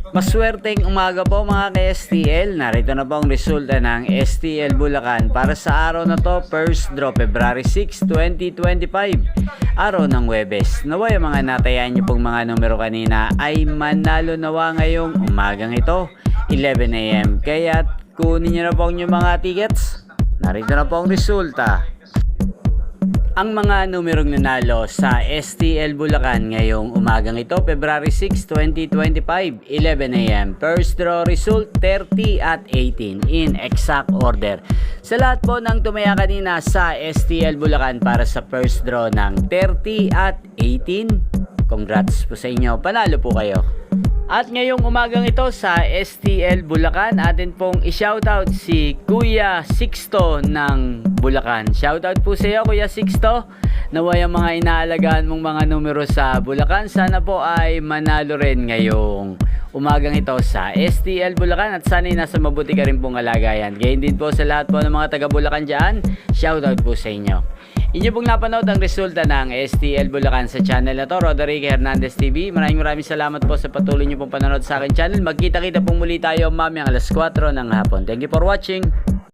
Maswerteng umaga po mga ka-STL. Narito na po ang resulta ng STL Bulacan para sa araw na to, first draw February 6, 2025. Araw ng Huwebes. Naway ang mga natayan nyo pong mga numero kanina ay manalo nawa ngayong umagang ito, 11 AM. Kaya kunin nyo na po ang inyong mga tickets. Narito na po ang resulta. Ang mga numerong nanalo sa STL Bulacan ngayong umagang ito, February 6, 2025, 11 AM. First draw result, 30 at 18 in exact order. Sa lahat po ng tumaya kanina sa STL Bulacan para sa first draw ng 30 at 18, congrats po sa inyo, panalo po kayo. At ngayong umagang ito sa STL Bulacan, atin pong i-shoutout si Kuya Sixto ng Bulacan. Shoutout po sa iyo Kuya Sixto. Naway ang mga inaalagaan mong mga numero sa Bulacan, sana po ay manalo rin ngayong umagang ito sa STL Bulacan at sana'y nasa mabuti ka rin pong kalagayan. Gayon din po sa lahat po ng mga taga Bulacan dyan, shoutout po sa inyo. Inyo pong napanood ang resulta ng STL Bulacan sa channel na to, Roderick Hernandez TV. Maraming salamat po sa patuloy nyo pong panonood sa akin channel. Magkita-kita pong muli tayo mamayang alas 4 ng hapon. Thank you for watching.